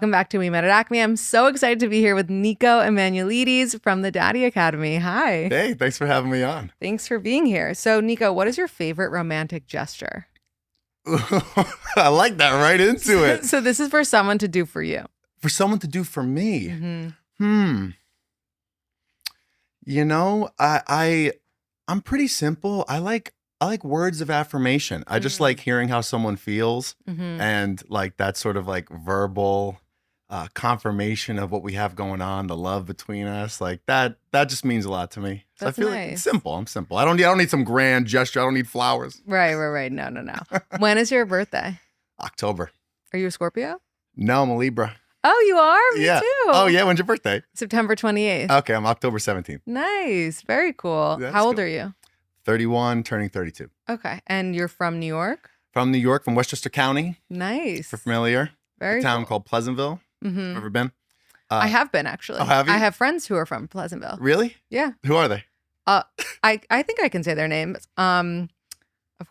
Welcome back to We Met at Acme. I'm so excited to be here with Niko Emanuilidis from the Daddy Academy. Hi. Hey, thanks for having me on. Thanks for being here. So, Niko, what is your favorite romantic gesture? I like that, right into it. So this is for someone to do for you. For someone to do for me. Mm-hmm. You know, I'm pretty simple. I like words of affirmation. I just like hearing how someone feels and like that sort of like verbal confirmation of what we have going on, the love between us. Like that just means a lot to me. So That's I feel nice. like it's simple. I'm simple. I don't need some grand gesture. I don't need flowers. Right. No. When is your birthday? October. Are you a Scorpio? No, I'm a Libra. Oh, you are? Me Yeah. too. Oh, yeah. When's your birthday? September 28th. Okay, I'm October 17th. Nice. Very cool. That's How old cool. are you? 31, turning 32. Okay. And you're from New York? From New York, from Westchester County. Nice. If you're familiar. Very A town cool. called Pleasantville. Mm-hmm. Ever been? I have been, actually. Oh, have you? I have friends who are from Pleasantville. Really? Yeah. Who are they? I think I can say their names. Of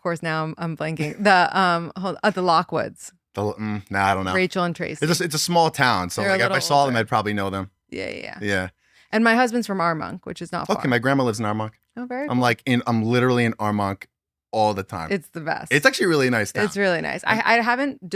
course, now I'm blanking. The Lockwoods. Nah, I don't know. Rachel and Tracy. It's a small town, so They're a like if I little saw them, older. I'd probably know them. Yeah. Yeah. And my husband's from Armonk, which is not far. Okay, my grandma lives in Armonk. Oh, very I'm cool. I'm literally in Armonk all the time. It's the best. It's actually a really nice town. It's really nice. I haven't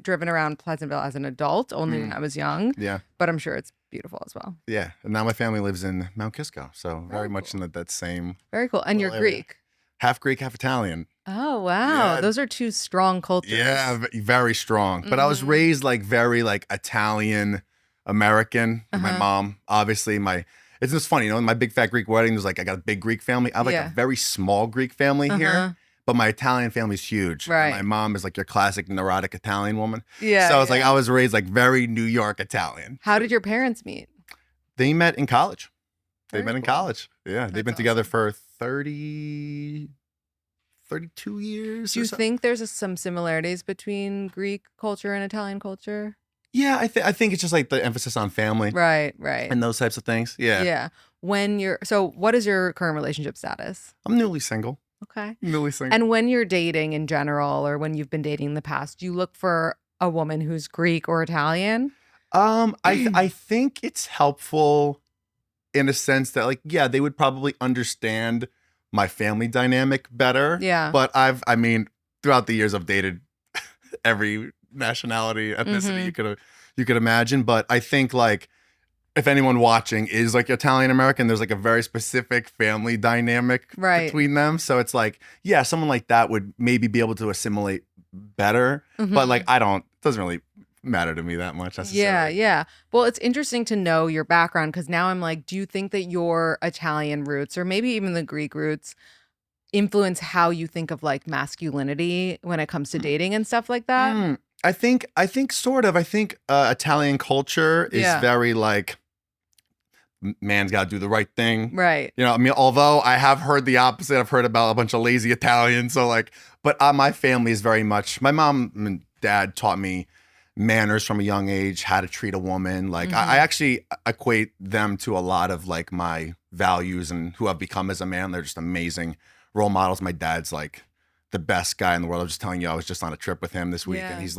driven around Pleasantville as an adult, only when I was young. Yeah. But I'm sure it's beautiful as well. Yeah. And now my family lives in Mount Kisco, so very much cool. in that same Very cool. And you're little area. Greek. half Greek, half Italian. Oh, wow. Yeah. Those are two strong cultures. Yeah, very strong. But I was raised like very like Italian American. My mom, obviously, it's just funny, you know, in my big fat Greek wedding, there's like I got a big Greek family. I have like a very small Greek family here, but my Italian family's huge. Right. And my mom is like your classic neurotic Italian woman. Yeah. So it's like I was raised like very New York Italian. How did your parents meet? They met in college. They met in cool. college. Yeah. They've been together for 32 years. Do you think there's some similarities between Greek culture and Italian culture? Yeah, I think it's just like the emphasis on family. Right. And those types of things. Yeah. Yeah. So what is your current relationship status? I'm newly single. Okay. Newly single. And when you're dating in general, or when you've been dating in the past, do you look for a woman who's Greek or Italian? I think it's helpful in a sense that like, yeah, they would probably understand my family dynamic better. Yeah. But I mean, throughout the years I've dated every nationality, ethnicity you could imagine. But I think like if anyone watching is like Italian American, there's like a very specific family dynamic between them. So it's like, yeah, someone like that would maybe be able to assimilate better. But like it doesn't really matter to me that much necessarily. Yeah. Well, it's interesting to know your background, because now I'm like, do you think that your Italian roots, or maybe even the Greek roots, influence how you think of like masculinity when it comes to dating and stuff like that? I think sort of. I think Italian culture is very like man's got to do the right thing. Right. You know, I mean, although I have heard the opposite. I've heard about a bunch of lazy Italians. So like, but my family is very much, my mom and dad taught me manners from a young age, how to treat a woman. Like I actually equate them to a lot of like my values and who I've become as a man. They're just amazing role models. My dad's like the best guy in the world. I was just telling you, I was just on a trip with him this week, and he's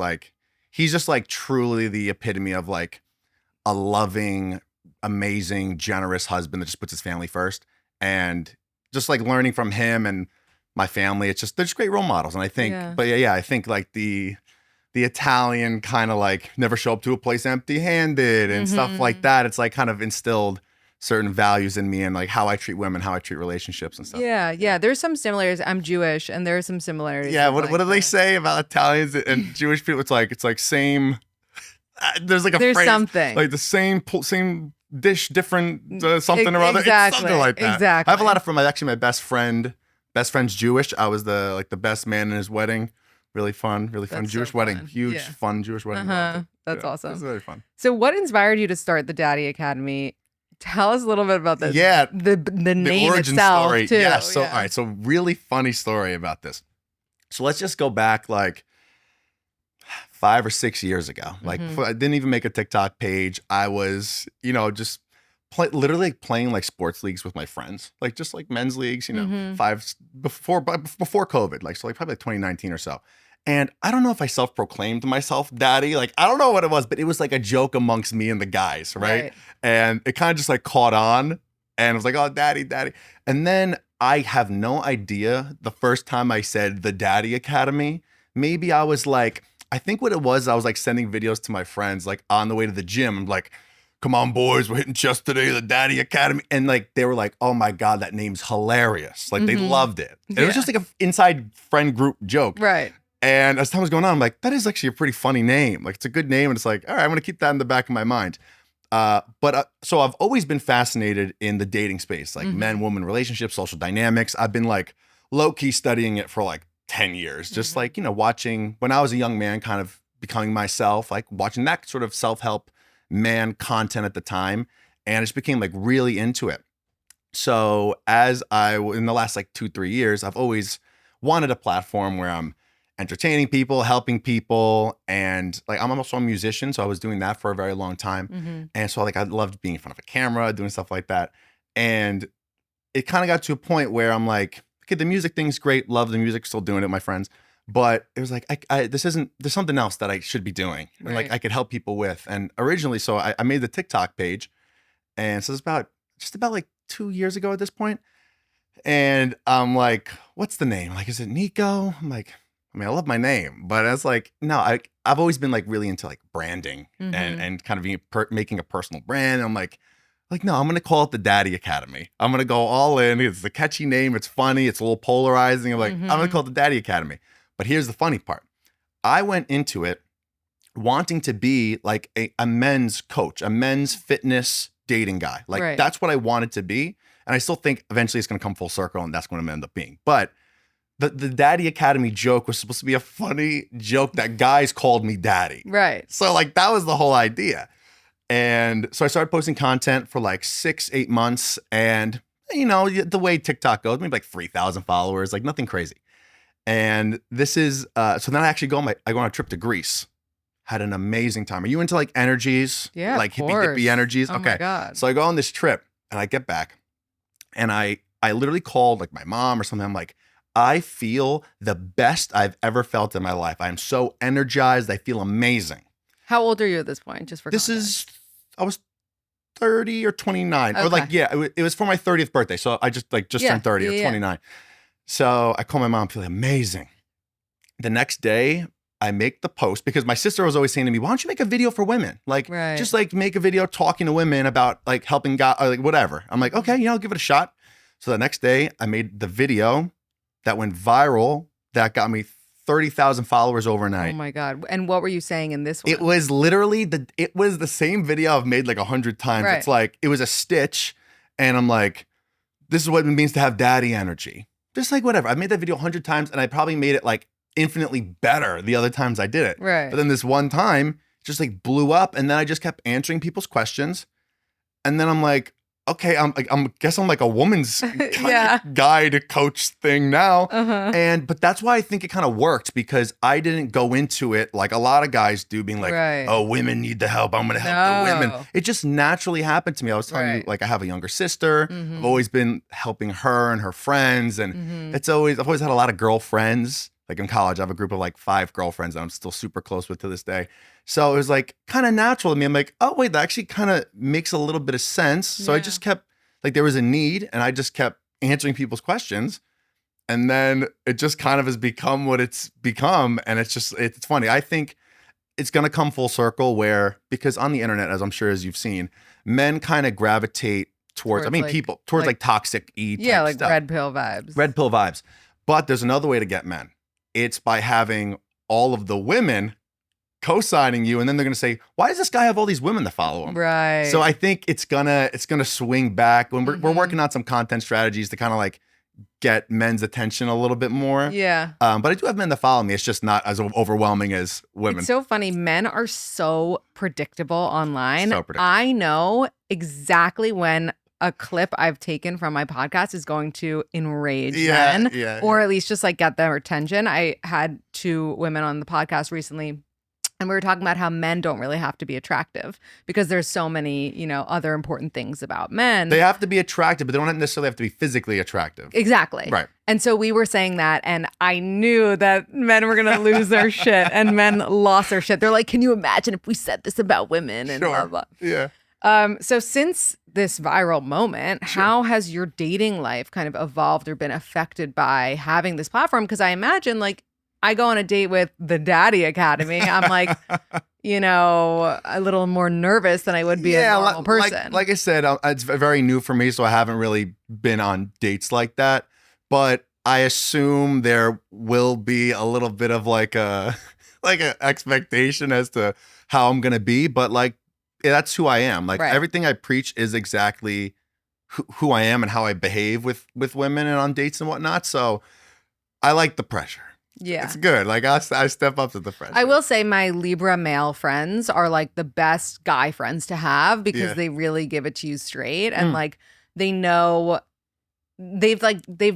just like truly the epitome of like a loving, amazing, generous husband that just puts his family first. And just like learning from him and my family, they're just great role models. And I think, but I think like the Italian kind of like never show up to a place empty-handed and stuff like that. It's like kind of instilled certain values in me and like how I treat women, how I treat relationships and stuff. Yeah. There's some similarities. I'm Jewish, and there's some similarities. Yeah. What do they say about Italians and Jewish people? It's like same. There's like a phrase, something like the same dish, different something or other. Exactly. It's something like that. Exactly. I have a lot of friends. Actually, my best friend's Jewish. I was the best man in his wedding. Really fun Jewish wedding. Huge, fun Jewish wedding. That's awesome. It was very fun. So what inspired you to start the Daddy Academy? Tell us a little bit about this. Yeah. The name origin itself, story. too. Yeah. So, all right. So really funny story about this. So let's just go back like 5 or 6 years ago. Like I didn't even make a TikTok page. I was, just literally playing like sports leagues with my friends, like just like men's leagues, before COVID, like so like probably like 2019 or so. And I don't know if I self-proclaimed myself daddy. Like, I don't know what it was, but it was like a joke amongst me and the guys, right? And it kind of just like caught on. And I was like, oh, daddy, daddy. And then I have no idea the first time I said the Daddy Academy, maybe I was like, I think what it was, I was like sending videos to my friends, like on the way to the gym. I'm like, come on, boys, we're hitting chest today, the Daddy Academy. And like, they were like, oh my God, that name's hilarious. Like, they loved it. And it was just like an inside friend group joke. Right. And as time was going on, I'm like, that is actually a pretty funny name. Like, it's a good name. And it's like, all right, I'm going to keep that in the back of my mind. So I've always been fascinated in the dating space, like men, woman relationships, social dynamics. I've been like low-key studying it for like 10 years, just like, you know, watching when I was a young man, kind of becoming myself, like watching that sort of self-help man content at the time. And I just became like really into it. So in the last like 2-3 years, I've always wanted a platform where I'm entertaining people, helping people. And like, I'm also a musician. So I was doing that for a very long time. And so like, I loved being in front of a camera, doing stuff like that. And it kind of got to a point where I'm like, okay, the music thing's great. Love the music, still doing it, my friends. But it was like, there's something else that I should be doing. And like, I could help people with. And originally, so I made the TikTok page. And so it's just about like 2 years ago at this point. And I'm like, what's the name? Like, is it Niko? I'm like, I mean, I love my name, but it's like, no, I've always been like really into like branding and kind of making a personal brand. And I'm like, no, I'm going to call it the Daddy Academy. I'm going to go all in. It's a catchy name. It's funny. It's a little polarizing. I'm like, I'm going to call it the Daddy Academy. But here's the funny part. I went into it wanting to be like a men's coach, a men's fitness dating guy. Like that's what I wanted to be. And I still think eventually it's going to come full circle and that's what I'm going to end up being. But the Daddy Academy joke was supposed to be a funny joke that guys called me daddy. Right. So like that was the whole idea. And so I started posting content for like 6-8 months. And you know, the way TikTok goes, maybe like 3,000 followers, like nothing crazy. And this is, so then I actually go on a trip to Greece. Had an amazing time. Are you into like energies? Yeah, like hippie energies? Oh okay. My God. So I go on this trip and I get back and I literally called like my mom or something. I'm like, I feel the best I've ever felt in my life. I'm so energized. I feel amazing. How old are you at this point? Just for I was 30 or 29. Okay. Or like, yeah, it was for my 30th birthday. So I just turned 30 or 29. So I call my mom, feeling amazing. The next day, I make the post because my sister was always saying to me, why don't you make a video for women? Like, just like make a video talking to women about like helping guys or like whatever. I'm like, okay, I'll give it a shot. So the next day, I made the video that went viral that got me 30,000 followers overnight. Oh my God. And what were you saying in this one? It was literally the same video I've made like 100 times. It's like, it was a stitch and I'm like, this is what it means to have daddy energy. Just like whatever. I made that video 100 times and I probably made it like infinitely better the other times I did it. Right. But then this one time just like blew up and then I just kept answering people's questions. And then I'm like, okay, I'm like a woman's guide coach thing now. But that's why I think it kind of worked because I didn't go into it like a lot of guys do being like, oh, women need the help. I'm going to help the women. It just naturally happened to me. I was telling you, like I have a younger sister. I've always been helping her and her friends. And I've always had a lot of girlfriends. Like in college, I have a group of like 5 girlfriends that I'm still super close with to this day. So it was like kind of natural to me. I'm like, oh, wait, that actually kind of makes a little bit of sense. So I just kept, like there was a need and I just kept answering people's questions. And then it just kind of has become what it's become. And it's funny. I think it's going to come full circle because on the internet, as I'm sure as you've seen, men kind of gravitate towards like toxic type like stuff. red pill vibes. Red pill vibes. But there's another way to get men. It's by having all of the women co-signing you, and then they're gonna say, "Why does this guy have all these women to follow him?" Right. So I think it's gonna swing back when we're working on some content strategies to kind of like get men's attention a little bit more. Yeah. But I do have men that follow me. It's just not as overwhelming as women. It's so funny. Men are so predictable online. So predictable. I know exactly when a clip I've taken from my podcast is going to enrage men, or at least just like get their attention. I had 2 women on the podcast recently, And we were talking about how men don't really have to be attractive because there's so many, other important things about men. They have to be attractive, but they don't necessarily have to be physically attractive. Exactly. Right. And so we were saying that, and I knew that men were going to lose their shit, and men lost their shit. They're like, can you imagine if we said this about women and blah, blah. Yeah. So since this viral moment, how has your dating life kind of evolved or been affected by having this platform? Because I imagine, like, I go on a date with the Daddy Academy. I'm like, a little more nervous than I would be a normal person. Like I said, it's very new for me, so I haven't really been on dates like that. But I assume there will be a little bit of like a expectation as to how I'm gonna be. But like, that's who I am. Like everything I preach is exactly who I am and how I behave with women and on dates and whatnot. So I like the pressure. Yeah. It's good. Like I step up to the pressure. I will say my Libra male friends are like the best guy friends to have because they really give it to you straight and like they know they've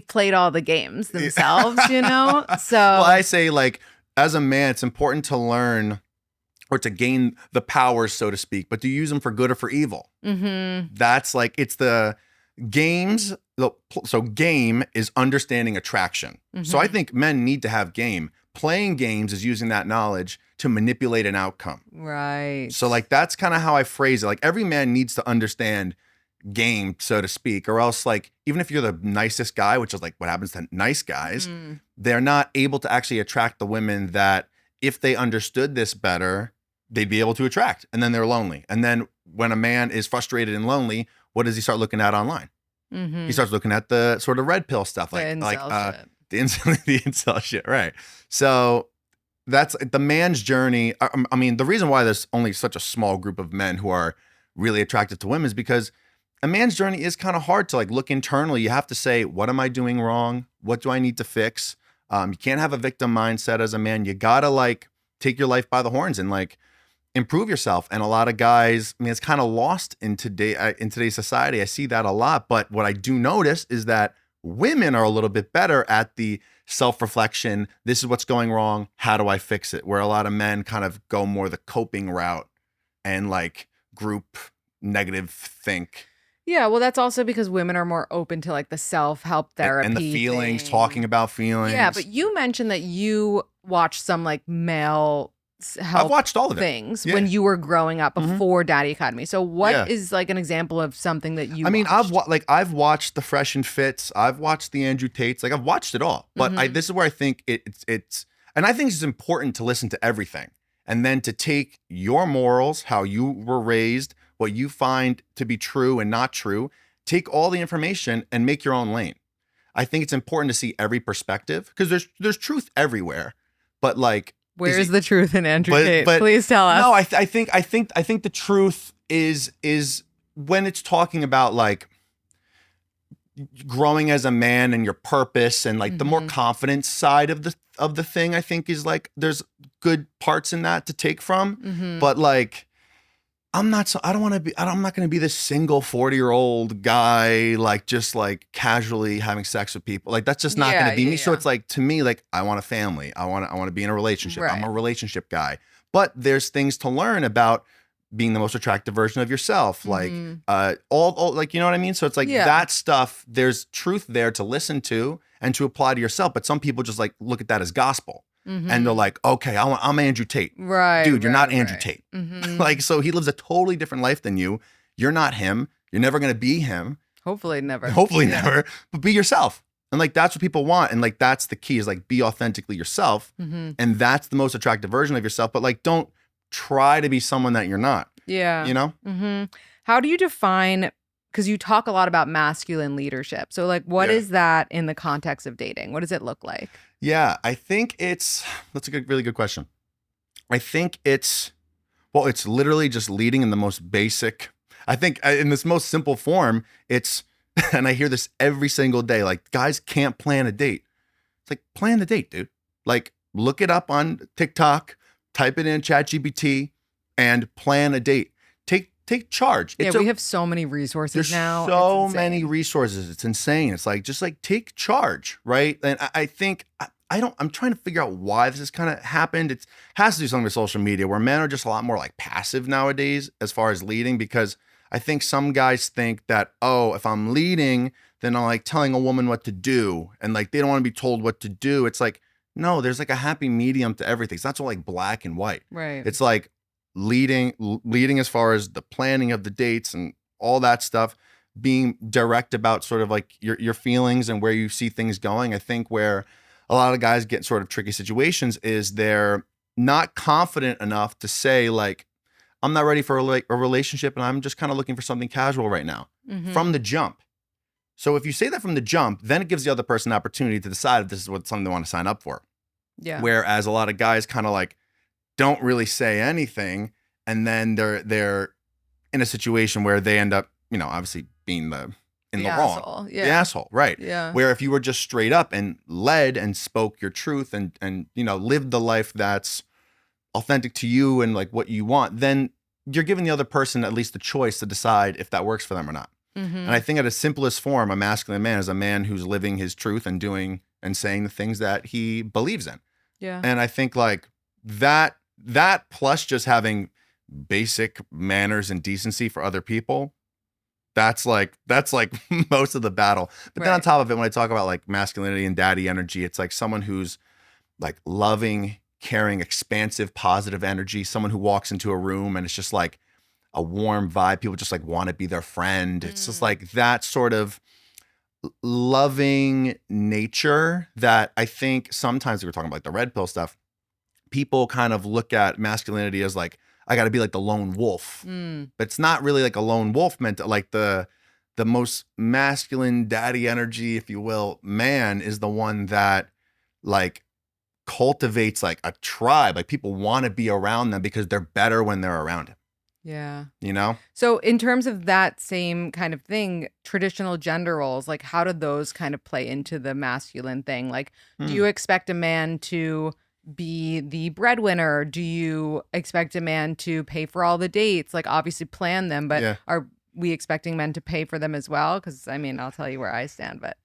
played all the games themselves, So well, I say like as a man, it's important to learn or to gain the powers, so to speak, but to use them for good or for evil. Mm-hmm. That's like it's the games. So game is understanding attraction. Mm-hmm. So I think men need to have game. Playing games is using that knowledge to manipulate an outcome. Right. So like that's kind of how I phrase it. Like every man needs to understand game, so to speak, or else like even if you're the nicest guy, which is like what happens to nice guys, they're not able to actually attract the women that if they understood this better, they'd be able to attract. And then they're lonely. And then when a man is frustrated and lonely, what does he start looking at online? Mm-hmm. He starts looking at the sort of red pill stuff, the incel shit, right? So that's the man's journey. I mean, the reason why there's only such a small group of men who are really attracted to women is because a man's journey is kind of hard to like look internally. You have to say, what am I doing wrong? What do I need to fix? You can't have a victim mindset as a man. You gotta like take your life by the horns and like improve yourself. And a lot of guys, I mean, it's kind of lost in today's society. I see that a lot. But what I do notice is that women are a little bit better at the self-reflection. This is what's going wrong. How do I fix it? Where a lot of men kind of go more the coping route and like group negative think. Yeah, well, that's also because women are more open to like the self-help therapy and the feelings, thing. talking about feelings. Yeah, but you mentioned that you watched some like male help I've watched all of things when you were growing up before Daddy Academy. So what is like an example of something that you watched? I've watched the Fresh and Fits. I've watched the Andrew Tates. Like I've watched it all. But this is where I think it's and I think it's important to listen to everything and then to take your morals, how you were raised, what you find to be true and not true, take all the information and make your own lane. I think it's important to see every perspective because there's truth everywhere. But like, where's the truth in Andrew Tate? Please tell us. No, I think the truth is when it's talking about like growing as a man and your purpose and like the more confident side of the thing. I think is like there's good parts in that to take from, but like. I'm not going to be this single 40-year-old guy, like just like casually having sex with people. Like that's just not going to be me. Yeah. So it's like, to me, like I want a family. I want to be in a relationship. Right. I'm a relationship guy, but there's things to learn about being the most attractive version of yourself. Like, all like, you know what I mean? So it's like that stuff, there's truth there to listen to and to apply to yourself. But some people just like look at that as gospel. And they're like, okay, I'm Andrew Tate. Right. Dude, you're not Andrew Tate. Like, so he lives a totally different life than you. You're not him. You're never going to be him. Hopefully never. Never. But be yourself. And like, that's what people want. And like, that's the key is like, be authentically yourself. And that's the most attractive version of yourself. But like, don't try to be someone that you're not. Yeah. You know? How do you define, because you talk a lot about masculine leadership. So like, what is that in the context of dating? What does it look like? Yeah, I think that's a really good question. I think it's literally just leading in the most basic, I think in this most simple form, it's, and I hear this every single day, like guys can't plan a date. It's like, plan the date, dude. Like look it up on TikTok, type it in ChatGPT and plan a date. Take charge. We have so many resources now. So many resources. It's insane. It's like, just like take charge, right? And I think I'm trying to figure out why this has kind of happened. It has to do something with social media where men are just a lot more like passive nowadays as far as leading, because I think some guys think that, oh, if I'm leading, then I'm like telling a woman what to do, and like they don't want to be told what to do. It's like, no, there's like a happy medium to everything. It's not so like black and white. Right. It's like leading as far as the planning of the dates and all that stuff, being direct about sort of like your feelings and where you see things going. I think where a lot of guys get in sort of tricky situations is they're not confident enough to say like, I'm not ready for a relationship and I'm just kind of looking for something casual right now from the jump. So if you say that from the jump, then it gives the other person an opportunity to decide if this is something they want to sign up for. Yeah. Whereas a lot of guys kind of like don't really say anything, and then they're in a situation where they end up, you know, obviously being the asshole. wrong. Yeah. The asshole, right. Yeah. Where if you were just straight up and led and spoke your truth and you know, lived the life that's authentic to you and like what you want, then you're giving the other person at least the choice to decide if that works for them or not. And I think at its simplest form, a masculine man is a man who's living his truth and doing and saying the things that he believes in. Yeah. And I think like that plus just having basic manners and decency for other people, that's like most of the battle. But then on top of it, when I talk about like masculinity and daddy energy, it's like someone who's like loving, caring, expansive, positive energy, someone who walks into a room and it's just like a warm vibe. People just like want to be their friend. It's just like that sort of loving nature that I think sometimes we were talking about like the red pill stuff. People kind of look at masculinity as like, I got to be like the lone wolf, but it's not really like a lone wolf meant to, like the most masculine daddy energy, if you will, man is the one that like cultivates like a tribe. Like people want to be around them because they're better when they're around him. Yeah. You know? So in terms of that same kind of thing, traditional gender roles, like how do those kind of play into the masculine thing? Like, do you expect a man to be the breadwinner? Do you expect a man to pay for all the dates? Like obviously plan them, but are we expecting men to pay for them as well? Because I mean, I'll tell you where I stand, but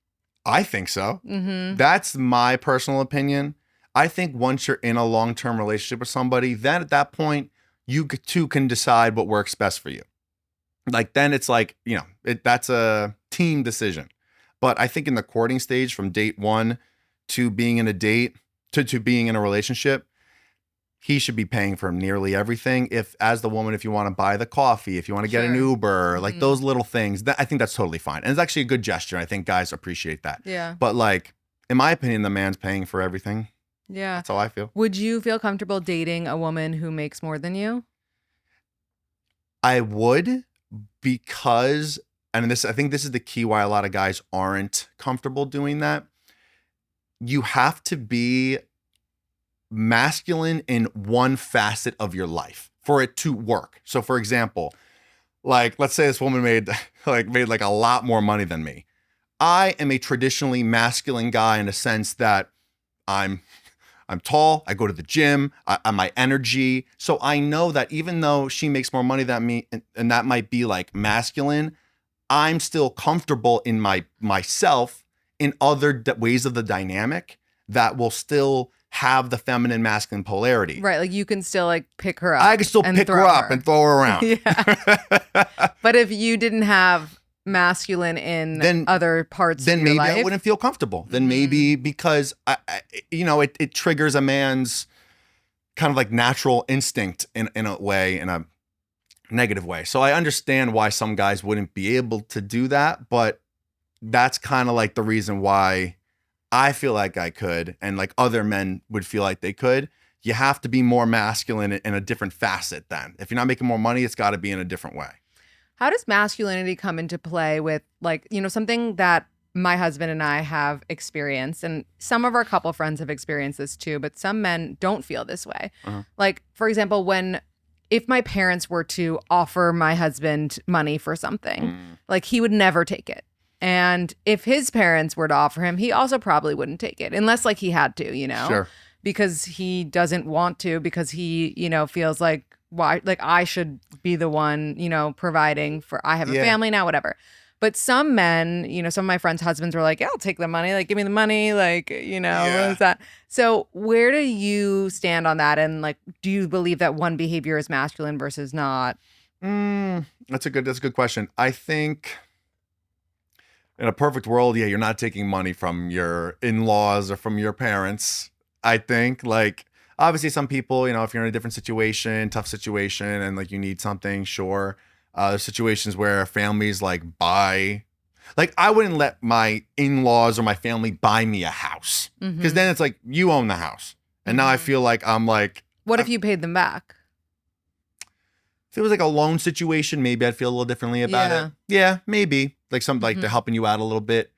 I think so. That's my personal opinion. I think once you're in a long-term relationship with somebody, then at that point, you two can decide what works best for you. Like then it's like, you know, that's a team decision. But I think in the courting stage, from date one to being in a date to being in a relationship, he should be paying for nearly everything. If as the woman, if you want to buy the coffee, if you want to get an Uber, like those little things, I think that's totally fine. And it's actually a good gesture. I think guys appreciate that. Yeah. But like, in my opinion, the man's paying for everything. Yeah. That's how I feel. Would you feel comfortable dating a woman who makes more than you? I would, because, and this, I think this is the key why a lot of guys aren't comfortable doing that. You have to be masculine in one facet of your life for it to work. So for example, like, let's say this woman made like a lot more money than me. I am a traditionally masculine guy in a sense that I'm tall, I go to the gym, I'm my energy. So I know that even though she makes more money than me, and that might be like masculine, I'm still comfortable in myself in other ways of the dynamic that will still have the feminine masculine polarity. Right, like you can still like pick her up. I can still pick her up and throw her around. Yeah. But if you didn't have masculine in other parts of your life, then maybe I wouldn't feel comfortable. Then maybe because it triggers a man's kind of like natural instinct in a way, in a negative way. So I understand why some guys wouldn't be able to do that, but that's kind of like the reason why I feel like I could, and like other men would feel like they could. You have to be more masculine in a different facet then. If you're not making more money, it's got to be in a different way. How does masculinity come into play with, like, something that my husband and I have experienced, and some of our couple friends have experienced this too, but some men don't feel this way. Like, for example, if my parents were to offer my husband money for something, like he would never take it. And if his parents were to offer him, he also probably wouldn't take it unless like he had to, Sure. Because he doesn't want to, because he, feels like, why, like I should be the one, providing for, I have a family now, whatever. But some men, some of my friends' husbands were like, yeah, I'll take the money. Like, give me the money. Like, what is that? So where do you stand on that? And like, do you believe that one behavior is masculine versus not? That's a good question. I think in a perfect world, yeah, you're not taking money from your in-laws or from your parents. I think like obviously some people, if you're in a different situation, tough situation, and like you need something, sure. There's situations where families like buy, like I wouldn't let my in-laws or my family buy me a house because then it's like you own the house, and now I feel like I'm like. What if you paid them back? If it was like a loan situation, maybe I'd feel a little differently about it. Yeah, maybe. Like something like they're helping you out a little bit.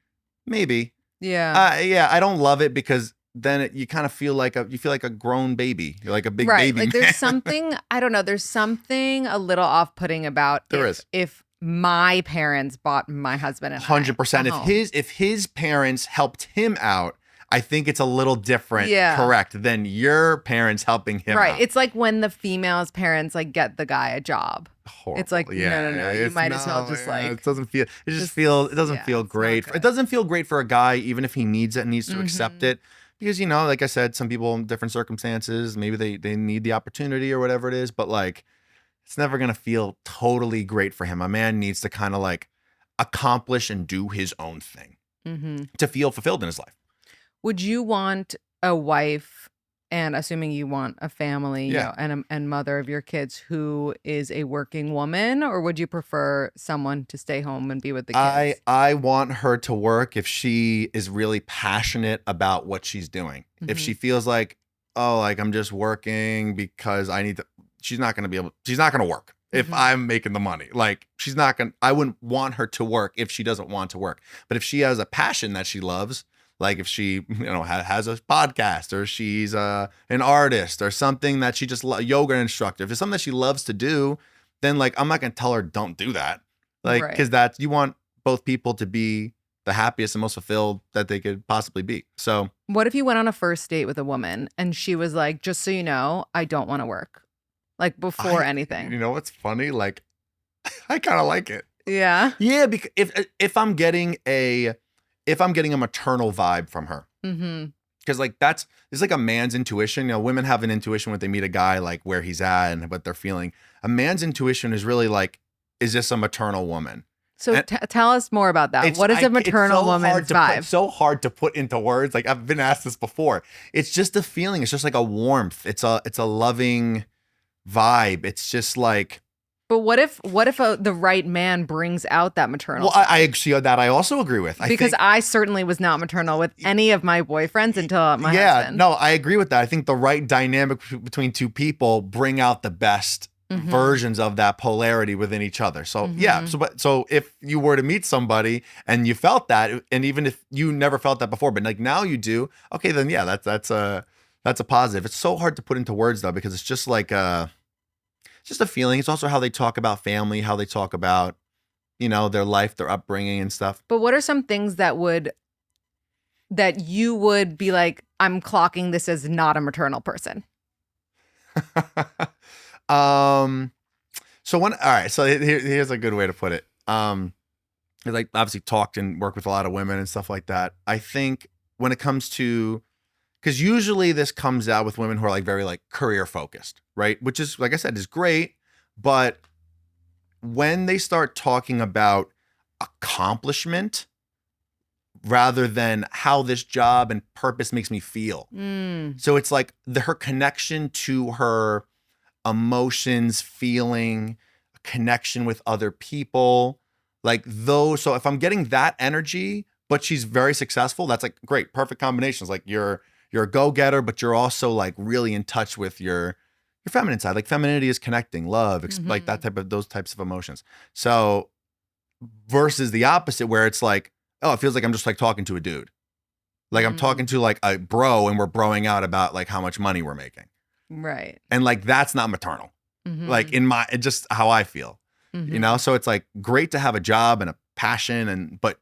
Maybe. Yeah. Yeah, I don't love it because then you kind of feel like a grown baby. You're like a big baby. Like there's something, I don't know, there's something a little off-putting about if my parents bought my husband and 100%. If his parents helped him out, I think it's a little different, correct, than your parents helping him out. It's like when the female's parents like get the guy a job. Horrible. It's like, no. You might as well just like. It doesn't feel, it doesn't feel great. It doesn't feel great for a guy, even if he needs it and needs to accept it. Because, like I said, some people in different circumstances, maybe they need the opportunity or whatever it is. But like, it's never going to feel totally great for him. A man needs to kind of like accomplish and do his own thing to feel fulfilled in his life. Would you want a wife, and assuming you want a family, and mother of your kids who is a working woman, or would you prefer someone to stay home and be with the kids? I want her to work if she is really passionate about what she's doing. If she feels like, oh, like I'm just working because I need to, she's not going to work if I'm making the money. Like I wouldn't want her to work if she doesn't want to work. But if she has a passion that she loves, like if she, has a podcast or she's an artist or something that she just yoga instructor, if it's something that she loves to do, then like I'm not gonna tell her don't do that, like because you want both people to be the happiest and most fulfilled that they could possibly be. So what if you went on a first date with a woman and she was like, just so you know, I don't want to work, like before anything? You know what's funny? Like I kind of like it. Yeah. Yeah, because if I'm getting a maternal vibe from her. Because like it's like a man's intuition. Women have an intuition when they meet a guy, like where he's at and what they're feeling. A man's intuition is really like, is this a maternal woman? So tell us more about that. What is a maternal woman's vibe? It's so hard to put into words. Like I've been asked this before. It's just a feeling. It's just like a warmth. It's a loving vibe. It's just like. But what if the right man brings out that maternal? Well, I actually that I also agree with. I certainly was not maternal with any of my boyfriends until my husband. No, I agree with that. I think the right dynamic between two people bring out the best versions of that polarity within each other. So so if you were to meet somebody and you felt that, and even if you never felt that before, but like now you do, okay, then that's a positive. It's so hard to put into words though, because it's just like just a feeling. It's also how they talk about family, how they talk about, their life, their upbringing and stuff. But what are some things that you would be like, I'm clocking this as not a maternal person? So here's a good way to put it. Like obviously talked and worked with a lot of women and stuff like that. I think when it comes to, because usually this comes out with women who are like very like career focused, right? Which is, like I said, is great. But when they start talking about accomplishment rather than how this job and purpose makes me feel. So it's like her connection to her emotions, feeling, connection with other people, like those. So if I'm getting that energy, but she's very successful, that's like great, perfect combinations. Like you're a go-getter, but you're also like really in touch with your feminine side. Like femininity is connecting, love, like those types of emotions. So versus the opposite where it's like, oh, it feels like I'm just like talking to a dude. Like I'm talking to like a bro and we're broing out about like how much money we're making. Right. And like, that's not maternal. Like just how I feel, so it's like great to have a job and a passion but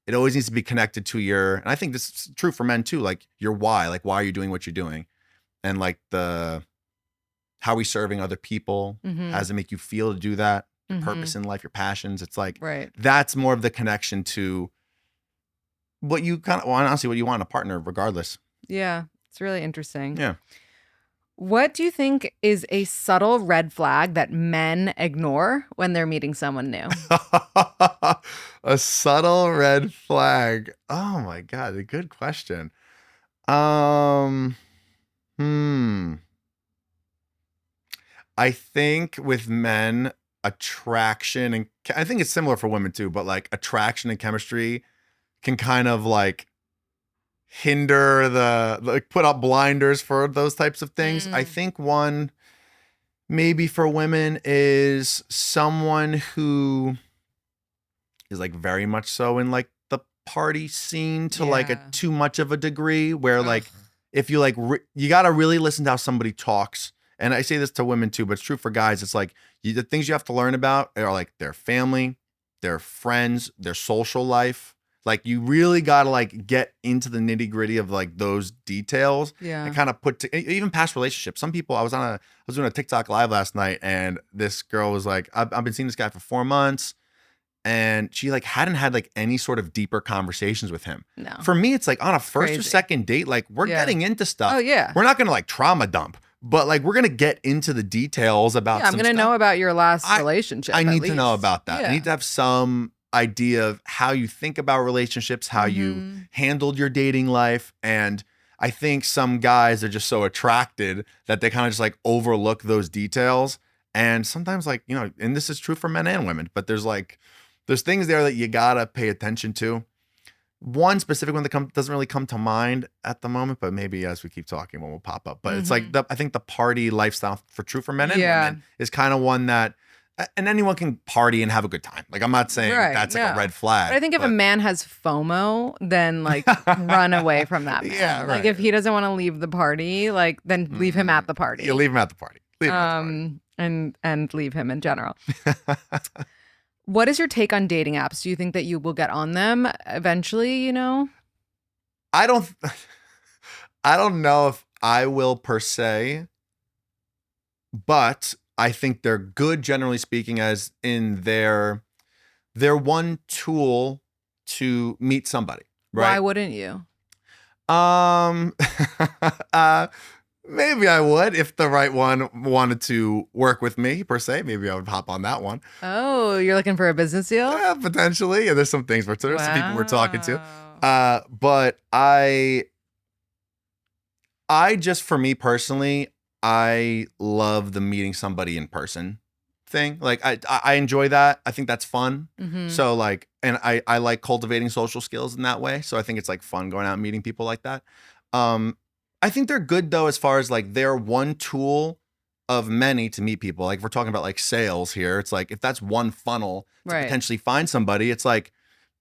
it always needs to be connected to and I think this is true for men too, like your why, like why are you doing what you're doing? And like how are we serving other people? How does it make you feel to do that? your Mhm. purpose in life, your passions. It's like Right. that's more of the connection to what you kind of, well, honestly, what you want in a partner, regardless. Yeah. It's really interesting. Yeah. What do you think is a subtle red flag that men ignore when they're meeting someone new? A subtle red flag. Oh my God, a good question. Um, hmm. I think with men, attraction and I think it's similar for women too, but like attraction and chemistry can kind of like hinder like put up blinders for those types of things. I Mm. think one maybe for women is someone who is like very much so in like the party scene to like a Yeah. too much of a degree where like Ugh. if you like you got to really listen to how somebody talks. And I say this to women too, but it's true for guys. It's like the things you have to learn about are like their family, their friends, their social life. Like you really got to like get into the nitty gritty of like those details Yeah. and kind of put even past relationships. Some people, I was doing a TikTok live last night and this girl was like, I've been seeing this guy for 4 months. And she like hadn't had like any sort of deeper conversations with him. No. For me, it's like on a first or crazy. second date, like we're Yeah. getting into stuff. Oh, yeah. We're not gonna like trauma dump, but like we're gonna get into the details about. Yeah, I'm some gonna stuff. know about your last relationship. I at need to know least. about that. Yeah. I need to have some idea of how you think about relationships, how you Mhm. handled your dating life, and I think some guys are just so attracted that they kind of just like overlook those details. And sometimes, like and this is true for men and women, but there's things there that you gotta pay attention to. One specific one that doesn't really come to mind at the moment, but maybe as we keep talking, one will pop up. But it's like I think the party lifestyle for men and women is kind of one that, and anyone can party and have a good time. Like I'm not saying that's like a red flag. But I think if a man has FOMO, then like run away from that man. Yeah, Like if he doesn't want to leave the party, like then leave him at the party. You leave him at the party. Leave him at the party. And leave him in general. What is your take on dating apps? Do you think that you will get on them eventually, I don't know if I will per se, but I think they're good generally speaking as in they're one tool to meet somebody, right? Why wouldn't you? Maybe I would if the right one wanted to work with me per se. Maybe I would hop on that one. Oh, you're looking for a business deal? Yeah, potentially. Yeah, there's some things there's some people we're talking to. Wow. But I just, for me personally, I love the meeting somebody in person thing. Like I enjoy that. I think that's fun. Mhm. So like, and I like cultivating social skills in that way. So I think it's like fun going out and meeting people like that. I think they're good though, as far as like they're one tool of many to meet people. Like if we're talking about like sales here, it's like if that's one funnel to Right. potentially find somebody, it's like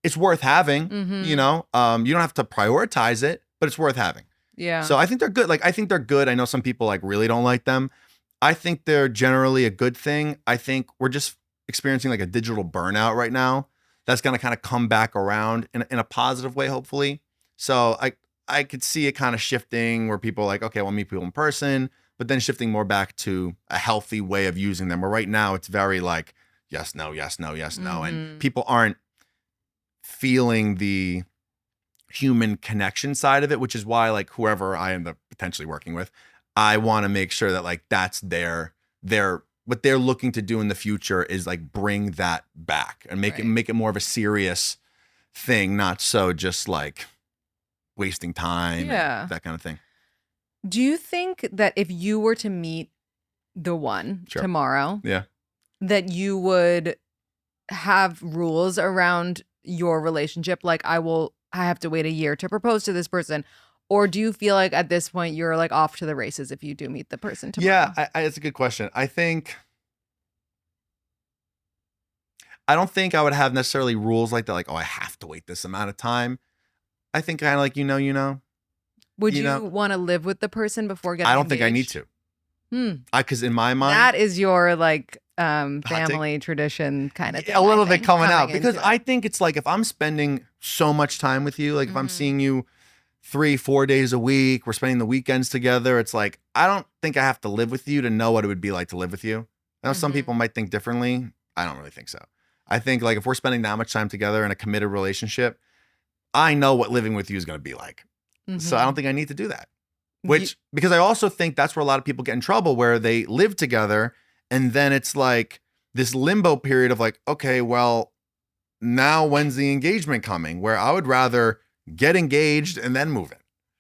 it's worth having. Mhm. You don't have to prioritize it, but it's worth having. Yeah. So I think they're good. Like I think they're good. I know some people like really don't like them. I think they're generally a good thing. I think we're just experiencing like a digital burnout right now. That's gonna kind of come back around in a positive way, hopefully. So I could see it kind of shifting where people are like, okay, we'll meet people in person, but then shifting more back to a healthy way of using them. Where right now it's very like, yes, no, yes, no, yes, no. And people aren't feeling the human connection side of it, which is why like whoever I end up potentially working with, I want to make sure that like that's their what they're looking to do in the future is like bring that back and make it more of a serious thing, not so just like wasting time and that kind of thing. Do you think that if you were to meet the one tomorrow, that you would have rules around your relationship? Like I have to wait a year to propose to this person. Or do you feel like at this point you're like off to the races if you do meet the person tomorrow? Yeah, it's a good question. I don't think I would have necessarily rules like that, like, oh, I have to wait this amount of time. I think kind of like, Would you want to live with the person before getting I don't think I need engaged? to. Because in my mind, that is your like family tradition kind of thing. A little bit coming out. Because into I think it's like if I'm spending so much time with you, like if I'm seeing you 3-4 days a week, we're spending the weekends together, it's like, I don't think I have to live with you to know what it would be like to live with you. I know some people might think differently. I don't really think so. I think like if we're spending that much time together in a committed relationship, I know what living with you is going to be like. So I don't think I need to do that. Because I also think that's where a lot of people get in trouble, where they live together and then it's like this limbo period of like, okay, well, now when's the engagement coming? Where I would rather get engaged and then move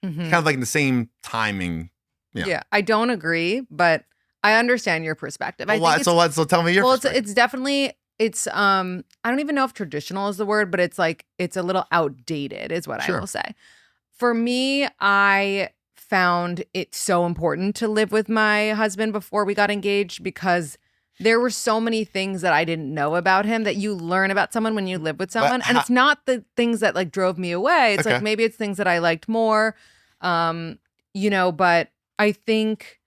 in. Kind of like in the same timing. Yeah, I don't agree, but I understand your perspective. So tell me your perspective. It's definitely, I don't even know if traditional is the word, but it's like, it's a little outdated is what I will say. For me, I found it so important to live with my husband before we got engaged because there were so many things that I didn't know about him that you learn about someone when you live with someone. And it's not the things that like drove me away. It's like maybe it's things that I liked more, but I think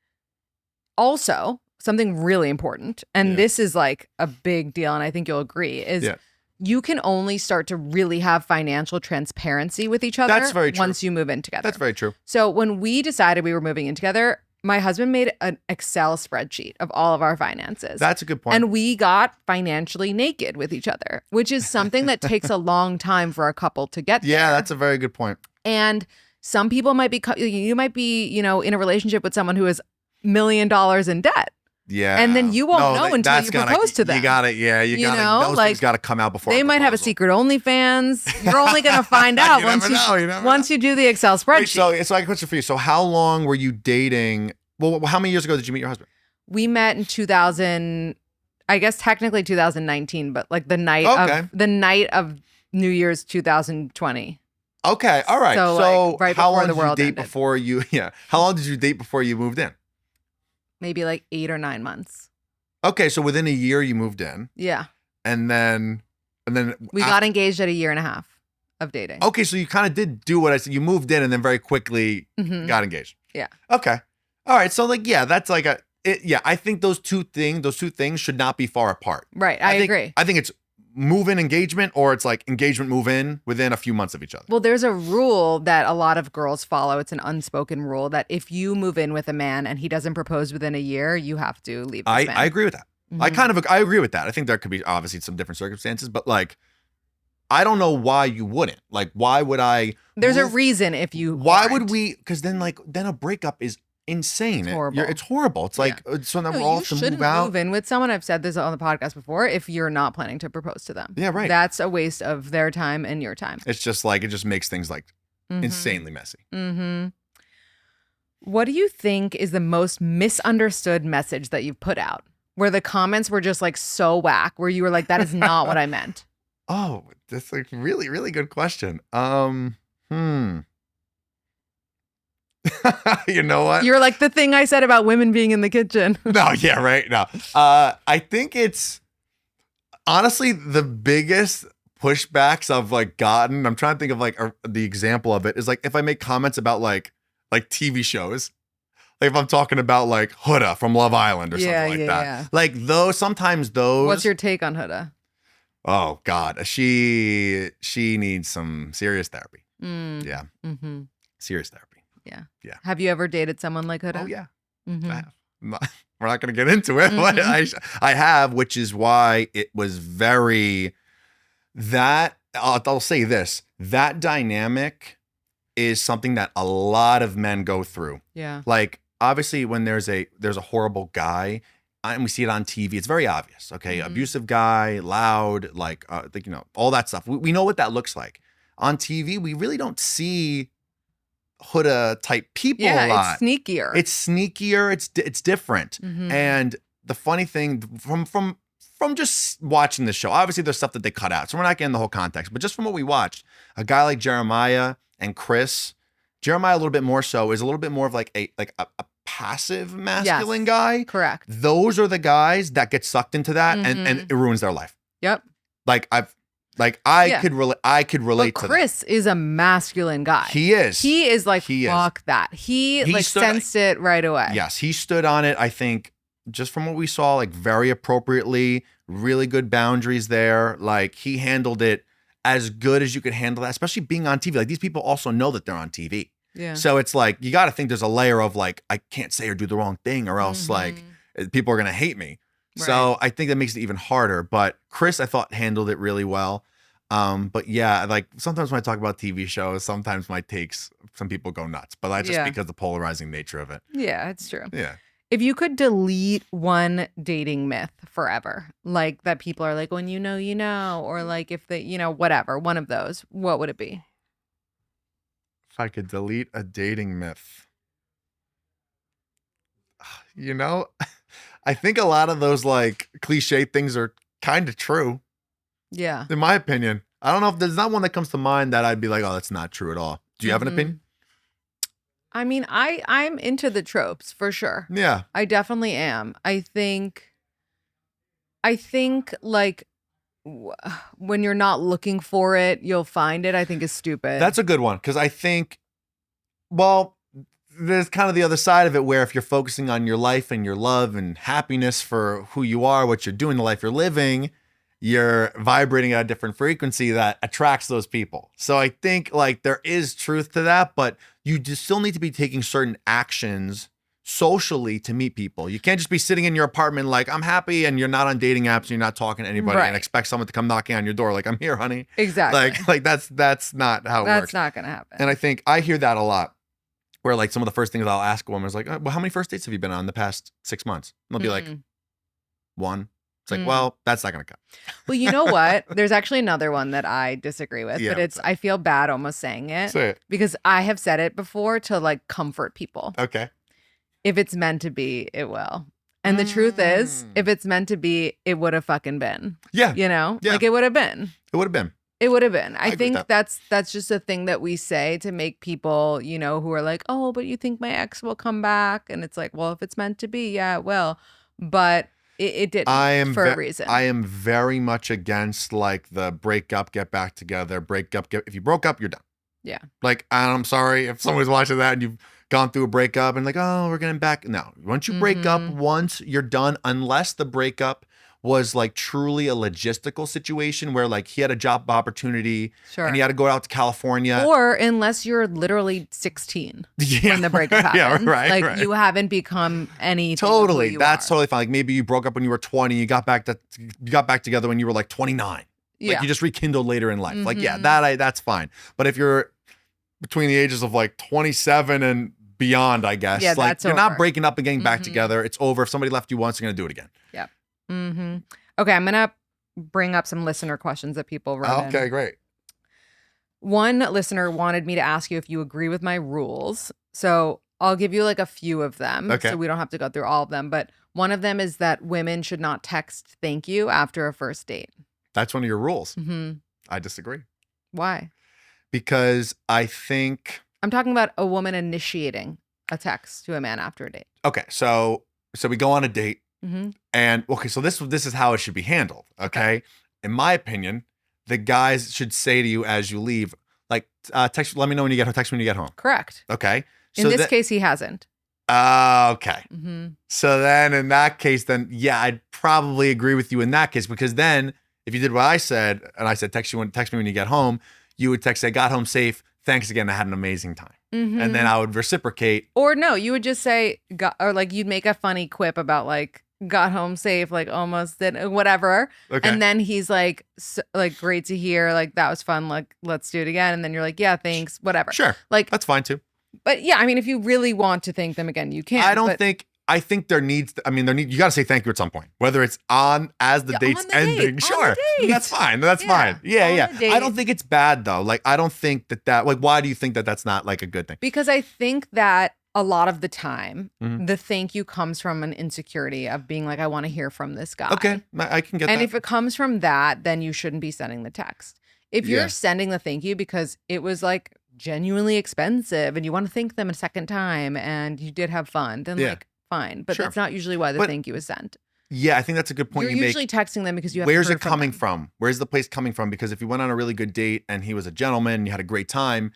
also something really important, and this is like a big deal, and I think you'll agree, is you can only start to really have financial transparency with each other once you move in together. That's very true. So when we decided we were moving in together, my husband made an Excel spreadsheet of all of our finances. That's a good point. And we got financially naked with each other, which is something that takes a long time for a couple to get there. Yeah, that's a very good point. And some people might be, you might be, in a relationship with someone who is $1 million in debt. Yeah. And then you won't know until you propose to them. You got it. Yeah. You got it. Those things got to come out before. They might have a secret OnlyFans. You're only going to find out once you do the Excel spreadsheet. Wait, so I have a question for you. So how long were you dating? Well, how many years ago did you meet your husband? We met in 2000, I guess technically 2019, but like the night of New Year's 2020. Okay. All right. So like, right how long the world did you date ended. before you? Yeah. How long did you date before you moved in? Maybe like 8 or 9 months. Okay, so within a year you moved in. Yeah. And then we got engaged at a year and a half of dating. Okay, so you kind of did do what I said. You moved in and then very quickly got engaged. Yeah. Okay. All right. So like, yeah, that's like I think those two things should not be far apart. Right. I agree. I think it's move in engagement, or it's like engagement move in within a few months of each other. Well, there's a rule that a lot of girls follow. It's an unspoken rule that if you move in with a man and he doesn't propose within a year, you have to leave this man. I agree with that. I agree with that. I think there could be obviously some different circumstances, but like, I don't know why you wouldn't. Like, why would I? There's a reason if you. Why would we? Because then a breakup is insane. It's horrible. It's horrible. It's like so now we're all to move out. Move in with someone. I've said this on the podcast before. If you're not planning to propose to them, yeah, right. That's a waste of their time and your time. It's just like it just makes things like insanely messy. What do you think is the most misunderstood message that you've put out, where the comments were just like so whack, where you were like, "That is not what I meant." Oh, that's like really, really good question. You know what? You're like the thing I said about women being in the kitchen. No, yeah, right. No. I think it's honestly the biggest pushbacks I've like gotten. I'm trying to think of like the example of it is like if I make comments about like TV shows. Like if I'm talking about like Huda from Love Island or something like that. Yeah. Like sometimes those. What's your take on Huda? Oh God, she needs some serious therapy. Yeah. Serious therapy. Yeah. Yeah. Have you ever dated someone like Huda? Oh yeah. I have. We're not going to get into it, but I have, which is why it was very I'll say this, that dynamic is something that a lot of men go through. Yeah. Like obviously when there's a horrible guy and we see it on TV, it's very obvious. Okay. Abusive guy, loud, like, all that stuff. We know what that looks like. On TV, we really don't see Huda type people a lot. It's sneakier. It's different. And the funny thing from just watching the show, obviously there's stuff that they cut out, so we're not getting the whole context, but just from what we watched, a guy like Jeremiah and Chris, Jeremiah a little bit more so is a little bit more of like a passive masculine guy. Correct. Those are the guys that get sucked into that and it ruins their life. Yep. I could relate to that. Chris is a masculine guy. He is. He is like, fuck that. He like sensed it right away. Yes, he stood on it. I think just from what we saw, like very appropriately, really good boundaries there. Like he handled it as good as you could handle that, especially being on TV. Like these people also know that they're on TV. Yeah. So it's like, you got to think there's a layer of like, I can't say or do the wrong thing or else like people are going to hate me. So I think that makes it even harder. But Chris, I thought, handled it really well. But yeah, like sometimes when I talk about TV shows, sometimes my takes, some people go nuts, but I just because the polarizing nature of it. Yeah, it's true. Yeah. If you could delete one dating myth forever, like that people are like, when you know, or like if they, whatever, one of those, what would it be? If I could delete a dating myth, I think a lot of those like cliche things are kind of true. Yeah. In my opinion. I don't know if there's not one that comes to mind that I'd be like, oh, that's not true at all. Do you have an opinion? I mean, I'm into the tropes for sure. Yeah. I definitely am. I think like when you're not looking for it, you'll find it, I think is stupid. That's a good one. Cause I think, well, there's kind of the other side of it where if you're focusing on your life and your love and happiness for who you are, what you're doing, the life you're living, you're vibrating at a different frequency that attracts those people. So I think like there is truth to that, but you just still need to be taking certain actions socially to meet people. You can't just be sitting in your apartment like, I'm happy, and you're not on dating apps and you're not talking to anybody and expect someone to come knocking on your door like, I'm here, honey. Exactly. Like that's not how it works. That's not going to happen. And I think I hear that a lot. Where like some of the first things I'll ask a woman is like, well, how many first dates have you been on the past 6 months? And they'll be like, 1. It's like, well, that's not going to cut. Well, you know what? There's actually another one that I disagree with, but I feel bad almost saying it. Say it. Because I have said it before to like comfort people. Okay. If it's meant to be, it will. And the truth is, if it's meant to be, it would have fucking been. Yeah. Yeah. Like it would have been. It would have been. It would have been. I think that. that's just a thing that we say to make people, who are like, oh, but you think my ex will come back? And it's like, well, if it's meant to be, yeah, it will. But it didn't for a reason. I am very much against like the break up, get back together, if you broke up, you're done. Yeah. Like, I'm sorry if somebody's watching that and you've gone through a breakup and like, oh, we're getting back. No, once you break up once, you're done, unless the breakup was like truly a logistical situation where like he had a job opportunity and he had to go out to California. Or unless you're literally 16 when the breakup happened. Like you haven't become anything. Totally. That's totally fine. Like maybe you broke up when you were 20, you got back together when you were like 29. Like you just rekindled later in life. Like, yeah, that's fine. But if you're between the ages of like 27 and beyond, I guess, like you're not breaking up and getting back together. It's over. If somebody left you once, you're going to do it again. Yep. Okay, I'm going to bring up some listener questions that people wrote in. Okay, great. One listener wanted me to ask you if you agree with my rules. So I'll give you like a few of them. Okay. So we don't have to go through all of them. But one of them is that women should not text thank you after a first date. That's one of your rules. I disagree. Why? Because I think... I'm talking about a woman initiating a text to a man after a date. Okay. So we go on a date. And okay, so this is how it should be handled. Okay. In my opinion, the guys should say to you as you leave, like, text me when you get home. Correct. Okay. In this case, he hasn't. Okay. So then in that case, I'd probably agree with you in that case, because then if you did what I said, and I said, text me when you get home, you would text, say, got home safe. Thanks again. I had an amazing time. And then I would reciprocate. Or no, you would just say, or like you'd make a funny quip about like, got home safe, like almost did, whatever. Okay. And then he's like, great to hear. Like, that was fun. Like, let's do it again. And then you're like, yeah, thanks, whatever. Sure. Like, that's fine too. But yeah, I mean, if you really want to thank them again, you can. I think there needs, you got to say thank you at some point, whether it's as the date's ending. Sure. That's fine. That's fine. Yeah. I don't think it's bad though. Like, I don't think that like, why do you think that that's not like a good thing? Because I think that a lot of the time, the thank you comes from an insecurity of being like, I want to hear from this guy. Okay. I can get that. And if it comes from that, then you shouldn't be sending the text. If you're sending the thank you because it was like genuinely expensive and you want to thank them a second time and you did have fun, then like, fine. But that's not usually why the thank you is sent. Yeah, I think that's a good point. You're usually texting them because you have Where's it coming from? Where's the place coming from? Because if you went on a really good date and he was a gentleman and you had a great time,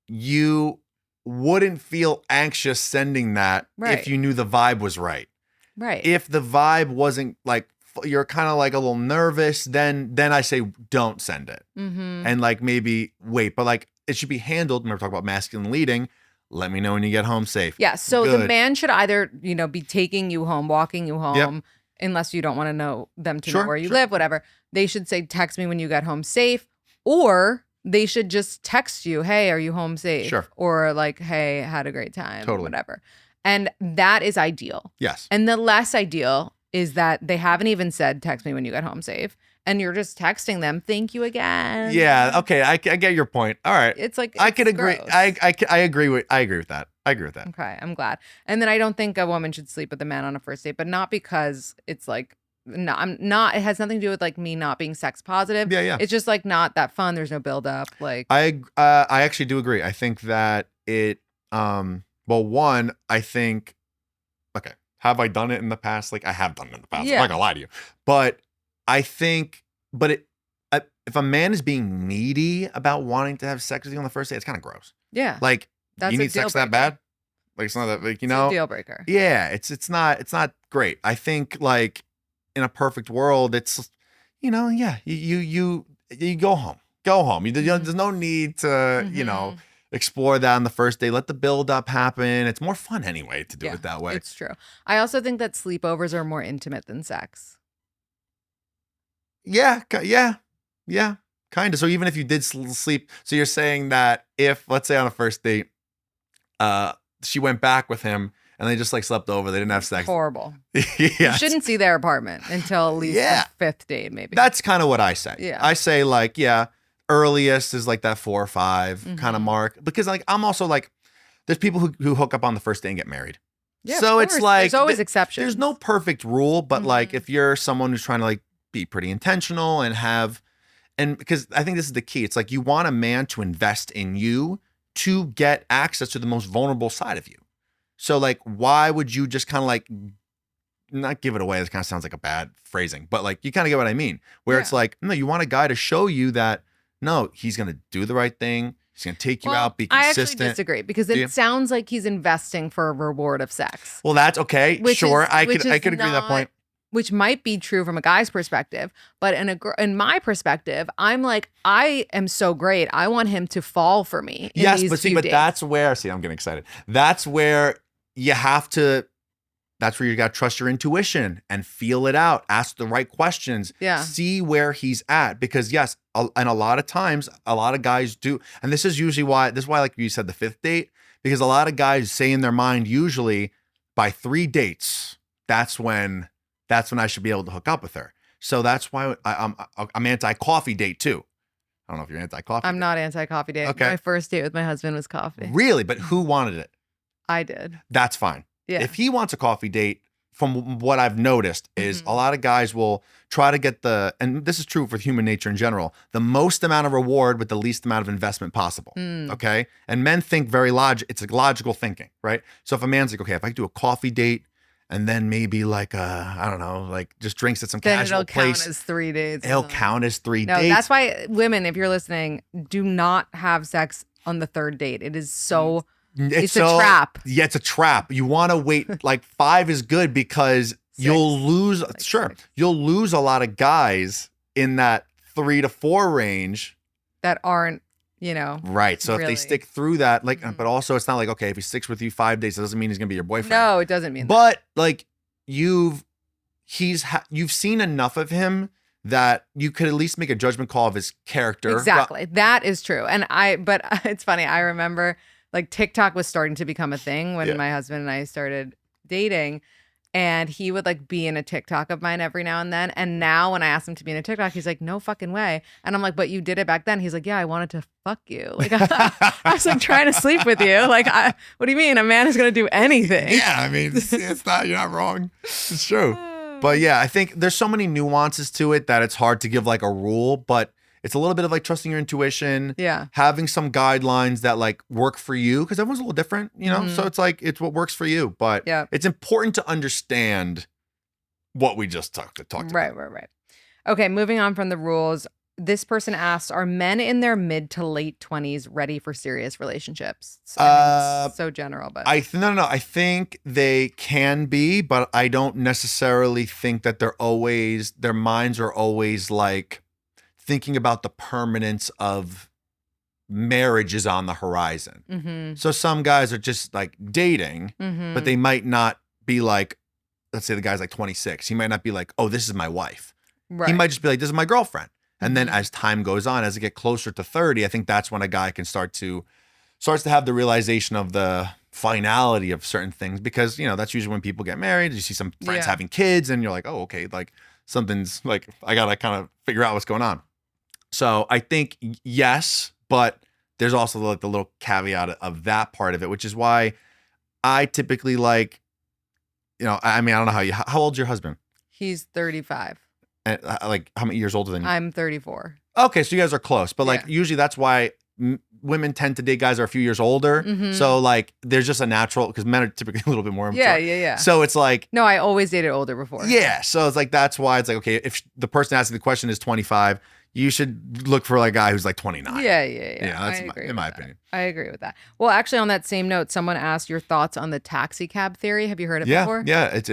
you wouldn't feel anxious sending that if you knew the vibe was right. Right. If the vibe wasn't like, you're kind of like a little nervous, then I say don't send it. And like maybe wait, but like it should be handled. When we're talking about masculine leading, let me know when you get home safe. Yeah. So the man should either, be taking you home, walking you home, unless you don't want to know them to Sure, know where you sure. live, whatever. They should say, text me when you get home safe, or they should just text you, hey, are you home safe? Sure. Or like, hey, had a great time, Totally. whatever. And that is ideal. Yes. And the less ideal is that they haven't even said, text me when you get home safe. And you're just texting them, thank you again. Yeah. Okay. I get your point. All right. It's like, I could it's agree. gross. I agree with that. I agree with that. Okay, I'm glad. And then I don't think a woman should sleep with a man on a first date, but not because it's like, no, I'm not. It has nothing to do with like me not being sex positive. Yeah. It's just like not that fun. There's no build up. Like, I actually do agree. I think that it well, one, I think, okay, have I done it in the past? Like I have done it in the past. Yeah. I'm not gonna lie to you. But I think, if a man is being needy about wanting to have sex with you on the first date, it's kind of gross. yeah, Like, that's you a need sex deal that bad? Like it's not that, like, you it's know, a deal breaker. yeah, it's not great. I think like in a perfect world, it's, yeah, you go home. There's no need to, explore that on the first day. Let the build up happen. It's more fun anyway to do it that way. It's true. I also think that sleepovers are more intimate than sex. Yeah, kind of. So even if you did sleep, so you're saying that if, let's say on a first date, she went back with him and they just like slept over, they didn't have sex. Horrible. Yeah. You shouldn't see their apartment until at least the fifth date, maybe. That's kind of what I say. Yeah. I say like, earliest is like that 4 or 5 kind of mark, because like I'm also like, there's people who hook up on the first day and get married. Yeah, so it's like there's always exceptions. There's no perfect rule, but like if you're someone who's trying to like be pretty intentional and because I think this is the key. It's like you want a man to invest in you to get access to the most vulnerable side of you. So like, why would you just kind of like not give it away? This kind of sounds like a bad phrasing, but like you kind of get what I mean, where it's like, no, you want a guy to show you that, no, he's going to do the right thing. He's going to take you out, be consistent. I actually disagree because it sounds like he's investing for a reward of sex. Well, that's okay. Sure. I could agree with that point. Which might be true from a guy's perspective, but in my perspective, I'm like, I am so great. I want him to fall for me. Yes, but that's where, I'm getting excited. That's where you got to trust your intuition and feel it out. Ask the right questions. Yeah. See where he's at. Because yes, and a lot of times, a lot of guys do. And this is why, like you said, the 5th date, because a lot of guys say in their mind, usually by 3 dates, that's when I should be able to hook up with her. So that's why I'm anti-coffee date too. I don't know if you're anti-coffee. I'm not anti-coffee date. Okay. My first date with my husband was coffee. Really? But who wanted it? I did. That's fine. Yeah. If he wants a coffee date, from what I've noticed, is a lot of guys will try to get and this is true for human nature in general, the most amount of reward with the least amount of investment possible. Okay? And men think it's like logical thinking, right? So if a man's like, okay, if I do a coffee date, and then maybe like I don't know, like just drinks at some casual place. Count as 3 dates. It'll count as 3 dates. No, that's why women, if you're listening, do not have sex on the 3rd date. It is so. It's a trap. Yeah, it's a trap. You want to wait. Like 5 is good because you'll lose. You'll lose a lot of guys in that 3 to 4 range that aren't. Right. So really. If they stick through that, like, but also it's not like, okay, if he sticks with you 5 days, it doesn't mean he's gonna be your boyfriend. No, it doesn't mean but that. Like you've seen enough of him that you could at least make a judgment call of his character. Exactly. That is true. But it's funny. I remember like TikTok was starting to become a thing when my husband and I started dating. And he would like be in a TikTok of mine every now and then. And now when I ask him to be in a TikTok, he's like, no fucking way. And I'm like, but you did it back then. He's like, yeah, I wanted to fuck you. Like I was like trying to sleep with you. Like, what do you mean? A man is going to do anything. Yeah. I mean, it's not, you're not wrong. It's true. But yeah, I think there's so many nuances to it that it's hard to give like a rule, but it's a little bit of like trusting your intuition. Yeah. Having some guidelines that like work for you, because everyone's a little different, So it's like, it's what works for you. But it's important to understand what we just talked about. Right. Okay, moving on from the rules. This person asked, are men in their mid to late 20s ready for serious relationships? So general, but no. I think they can be, but I don't necessarily think that their minds are always like thinking about the permanence of marriage is on the horizon. So some guys are just like dating, but they might not be like, let's say the guy's like 26, he might not be like, oh, this is my wife. Right. He might just be like, this is my girlfriend. And then Mhm. as time goes on, as it get closer to 30, I think that's when a guy can starts to have the realization of the finality of certain things, because that's usually when people get married. You see some friends Yeah. having kids, and you're like, oh, okay, like something's like, I gotta kind of figure out what's going on. So I think yes, but there's also like the little caveat of that part of it, which is why I typically like, I mean, I don't know how old's your husband? He's 35. And like how many years older than you? I'm 34. Okay, so you guys are close, but like Yeah. usually that's why women tend to date guys that are a few years older. Mhm. So like there's just a natural, because men are typically a little bit more Yeah, mature. yeah. So it's like, No, I always dated older before. yeah. So it's like, that's why it's like, okay, if the person asking the question is 25, you should look for like a guy who's like 29. Yeah. Yeah, I that's agree in with my that. opinion. I agree with that. Well, actually, on that same note, someone asked your thoughts on the taxi cab theory. Have you heard it before? Yeah. It's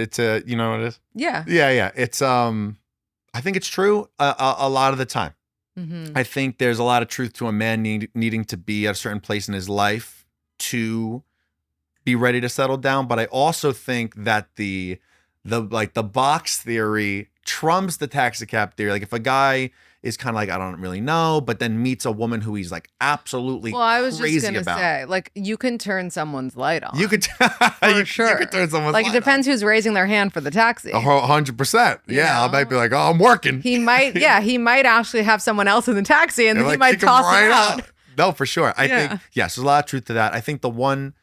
you know what it is? Yeah. Yeah. It's I think it's true a lot of the time. Mm-hmm. I think there's a lot of truth to a man needing to be at a certain place in his life to be ready to settle down. But I also think that the box theory trumps the taxi cab theory. Like if a guy is kind of like, I don't really know, but then meets a woman who he's like absolutely Well, I was crazy just gonna about. say, like, you can turn someone's light on. You could For sure. You could turn someone's like, it light depends who's raising their hand for the taxi. on. 100%. You Yeah, I know? might be like, oh, I'm working. He might, yeah, he might actually have someone else in the taxi, and And he like, might kick him toss right him out. No, for sure. I Yeah. think, yes, there's a lot of truth to that. I think the one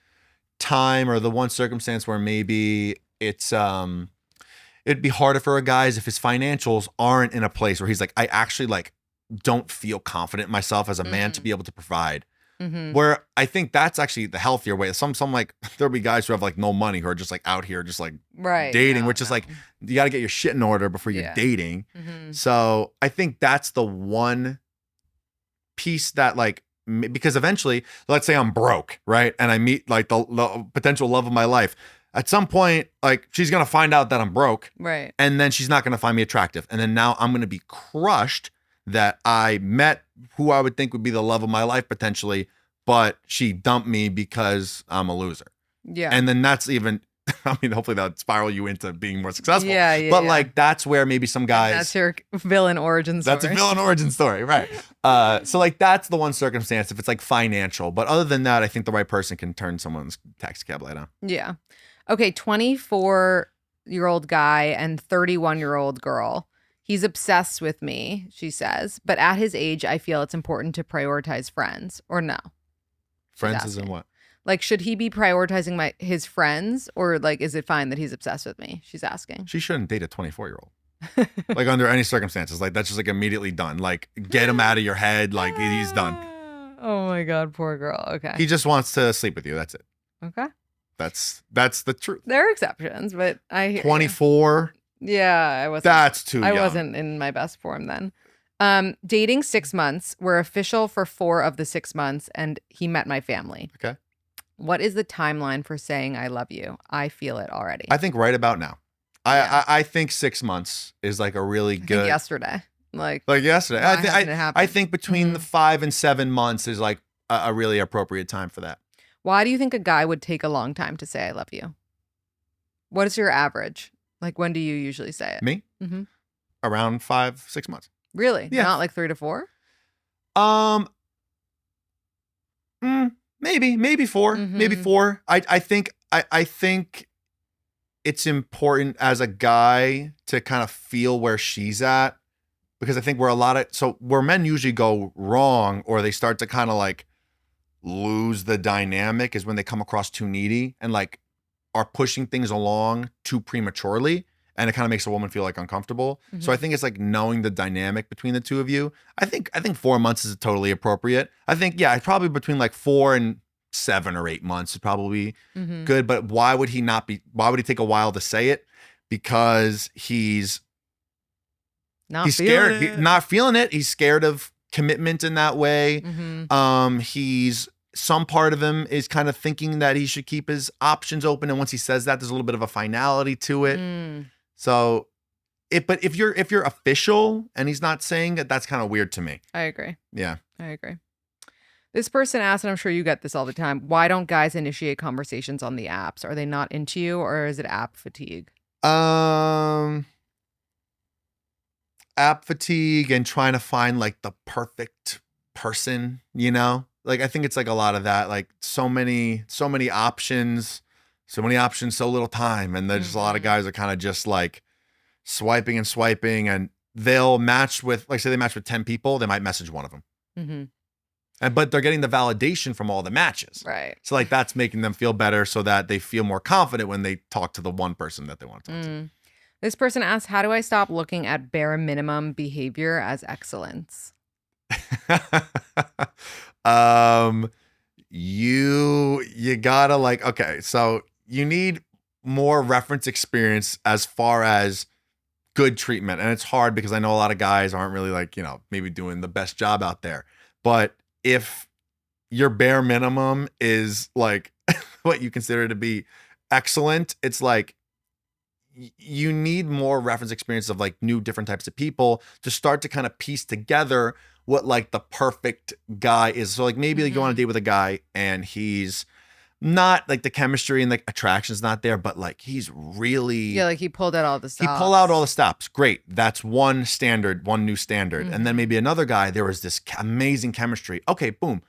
time or the one circumstance where maybe it's it'd be harder for a guy is if his financials aren't in a place where he's like, I actually like don't feel confident in myself as a man to be able to provide. Mm-hmm. Where I think that's actually the healthier way. Some like there'll be guys who have like no money who are just like out here just like Right. dating, No, which is no. like, you got to get your shit in order before you're Yeah. dating. Mm-hmm. So I think that's the one piece that like, because eventually, let's say I'm broke, right? And I meet like the potential love of my life. At some point, like she's going to find out that I'm broke, Right. and then she's not going to find me attractive. And then now I'm going to be crushed that I met who I would think would be the love of my life potentially, but she dumped me because I'm a loser. Yeah. And then that's even, I mean, hopefully that would spiral you into being more successful. Yeah. But like, that's where maybe some guys. That's your villain origin story. That's a villain origin story, right? So like that's the one circumstance if it's like financial. But other than that, I think the right person can turn someone's taxi cab light on. Yeah. Okay, 24-year-old guy and 31-year-old girl. He's obsessed with me, she says. But at his age, I feel it's important to prioritize friends, or no? Friends is in asking. what? Like, should he be prioritizing his friends, or like, is it fine that he's obsessed with me? She's asking. She shouldn't date a 24-year-old. Like under any circumstances. Like that's just like immediately done. Like get him out of your head. Like he's done. Oh my God, poor girl. Okay. He just wants to sleep with you. That's it. Okay. That's the truth. There are exceptions, but I hear you. 24. Yeah, I wasn't. That's too young. I wasn't in my best form then. Dating 6 months. We're official for 4 of the 6 months, and he met my family. Okay. What is the timeline for saying I love you? I feel it already. I think right about now. Yeah. I think 6 months is like a really I think good. yesterday. Like Yesterday. why hasn't it happened? I think between the 5 and 7 months is like a really appropriate time for that. Why do you think a guy would take a long time to say I love you? What is your average? Like, when do you usually say it? Me? Mhm. Around 5, 6 months. Really? Yeah. Not like 3 to 4? Maybe 4. Mhm. Maybe 4. I think it's important as a guy to kind of feel where she's at, because I think where men usually go wrong or they start to kind of like lose the dynamic is when they come across too needy and like are pushing things along too prematurely, and it kind of makes a woman feel like uncomfortable. So I think it's like knowing the dynamic between the two of you. I think 4 months is totally appropriate. I think probably between like 4 and 7 or 8 months is probably good. But why would he take a while to say it? Because he's scared, not feeling it. He's scared of commitment in that way. Some part of him is kind of thinking that he should keep his options open, and once he says that, there's a little bit of a finality to it. So, but if you're official and he's not saying it, that's kind of weird to me. I agree. Yeah, I agree. This person asked, and I'm sure you get this all the time, why don't guys initiate conversations on the apps? Are they not into you, or is it app fatigue? Um, App fatigue and trying to find like the perfect person, you know? Like I think it's like a lot of that, like so many options, so little time. And there's just a lot of guys that kind of just like swiping and swiping, and they'll match with, like say they match with 10 people, they might message one of them. But they're getting the validation from all the matches. Right. So like that's making them feel better so that they feel more confident when they talk to the one person that they want to talk to. This person asks, how do I stop looking at bare minimum behavior as excellence? You gotta like, okay, so you need more reference experience as far as good treatment. And it's hard because I know a lot of guys aren't really like, you know, maybe doing the best job out there. But if your bare minimum is like what you consider to be excellent, it's like you need more reference experience of like new different types of people to start to kind of piece together what like the perfect guy is. So like maybe like you go on a date with a guy and he's not like the chemistry and like attraction's not there, but like he's really like he pulled out all the stops. He pulled out all the stops. Great. That's one standard, one new standard. And then maybe another guy, there was this amazing chemistry. Okay, boom.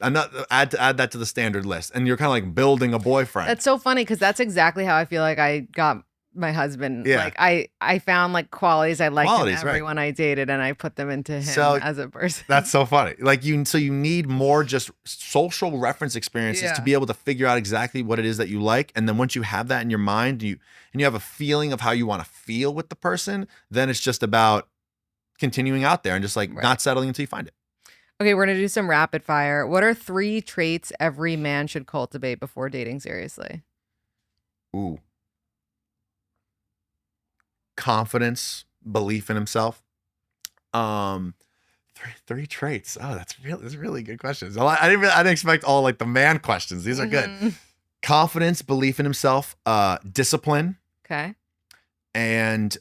Another add that to the standard list. And you're kind of like building a boyfriend. That's so funny because that's exactly how I feel like I got my husband. Yeah. Like I found like qualities I liked in Qualities, right. everyone I dated, and I put them into him as a person. That's so funny. Like you need more just social reference experiences to be able to figure out exactly what it is that you like. And then once you have that in your mind, you have a feeling of how you want to feel with the person, then it's just about continuing out there and just like not settling until you find it. Okay, we're gonna do some rapid fire. What are 3 traits every man should cultivate before dating seriously? Ooh. Confidence, belief in himself. 3 traits. Oh, that's really good questions. I didn't expect all like the man questions. These are good. Confidence, belief in himself, discipline. Okay. And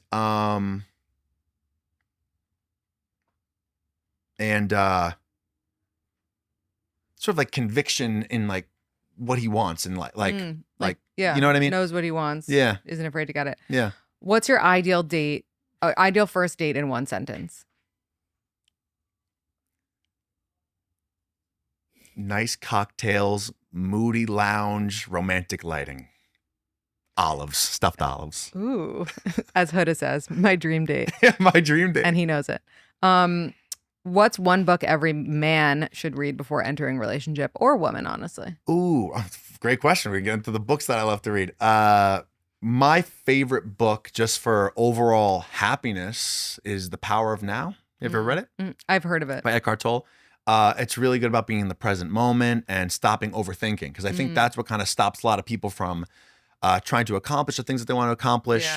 sort of like conviction in like what he wants and like you know what I mean? Knows what he wants. Yeah. Isn't afraid to get it. Yeah. What's your ideal date? Ideal first date in 1 sentence? Nice cocktails, moody lounge, romantic lighting. Olives, stuffed olives. Ooh, as Huda says, my dream date. My dream date. And he knows it. What's one book every man should read before entering a relationship, or woman, honestly? Ooh, great question. We get into the books that I love to read. My favorite book just for overall happiness is The Power of Now. You ever read it? I've heard of it. By Eckhart Tolle. It's really good about being in the present moment and stopping overthinking, because I think that's what kind of stops a lot of people from trying to accomplish the things that they want to accomplish,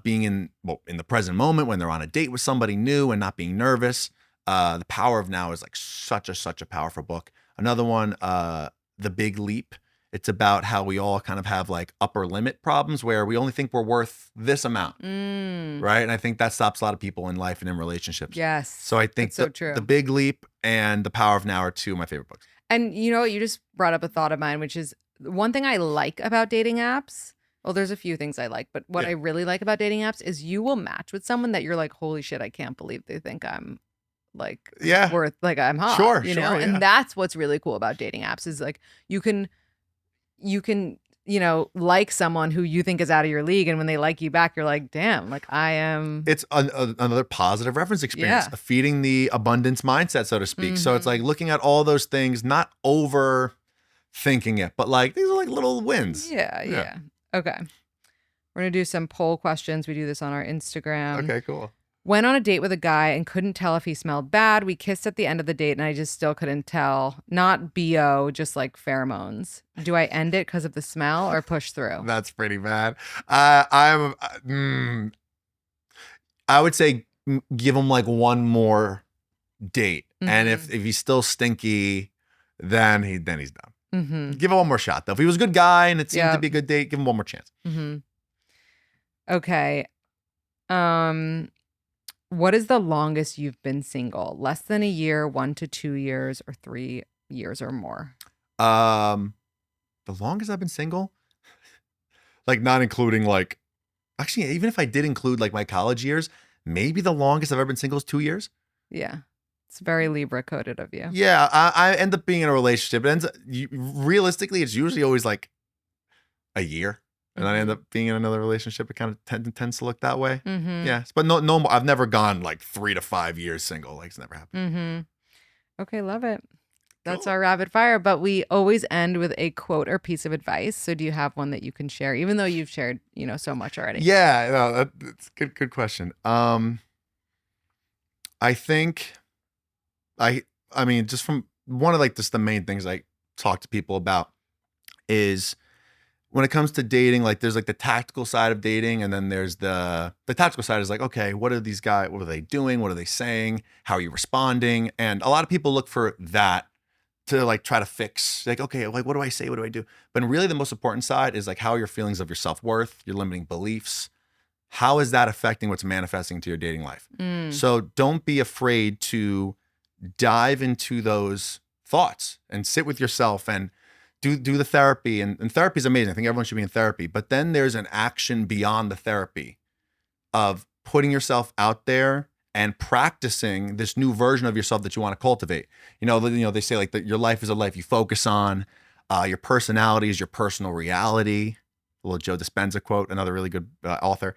being in the present moment when they're on a date with somebody new and not being nervous. The Power of Now is like such a powerful book. Another one, The Big Leap. It's about how we all kind of have like upper limit problems where we only think we're worth this amount, right? And I think that stops a lot of people in life and in relationships. Yes. So I think The Big Leap and The Power of Now are 2 of my favorite books. And you know what? You just brought up a thought of mine, which is one thing I like about dating apps. Well, there's a few things I like, but what I really like about dating apps is you will match with someone that you're like, holy shit, I can't believe they think I'm like worth, like I'm hot. Sure, you know? And that's what's really cool about dating apps is like you can, you know, like someone who you think is out of your league, and when they like you back, you're like, damn, like I am. It's another positive reference experience, feeding the abundance mindset, so to speak. So it's like looking at all those things, not overthinking it, but like these are like little wins. Yeah. Okay. We're going to do some poll questions. We do this on our Instagram. Okay, cool. Went on a date with a guy and couldn't tell if he smelled bad. We kissed at the end of the date and I just still couldn't tell. Not BO, just like pheromones. Do I end it because of the smell or push through? That's pretty bad. I would say give him like one more date. And if he's still stinky, then he's done. Give him one more shot though. If he was a good guy and it seemed to be a good date, give him one more chance. Okay. What is the longest you've been single? Less than a year, 1 to 2 years, or 3 years or more? The longest I've been single, like not including like actually, even if I did include like my college years, maybe the longest I've ever been single is 2 years. Yeah. It's very Libra coded of you. Yeah, I end up being in a relationship. It ends up, realistically, it's usually always like a year, and I end up being in another relationship. It kind of tends to look that way. Yes, but no, I've never gone like 3 to 5 years single. Like it's never happened. Okay, love it. That's our rapid fire, but we always end with a quote or piece of advice. So do you have one that you can share, even though you've shared, so much already? Yeah, no, that's good question. I think I mean, just from one of like just the main things I talk to people about is when it comes to dating, like there's like the tactical side of dating, and then there's the tactical side is like, okay, what are these guys, what are they doing? What are they saying? How are you responding? And a lot of people look for that to like try to fix, like, okay, like what do I say? What do I do? But really the most important side is like, how are your feelings of your self-worth, your limiting beliefs? How is that affecting what's manifesting to your dating life? So don't be afraid to dive into those thoughts and sit with yourself and do the therapy. And therapy is amazing. I think everyone should be in therapy. But then there's an action beyond the therapy of putting yourself out there and practicing this new version of yourself that you want to cultivate. They say like that your life is a life you focus on. Your personality is your personal reality. A little Joe Dispenza quote, another really good author.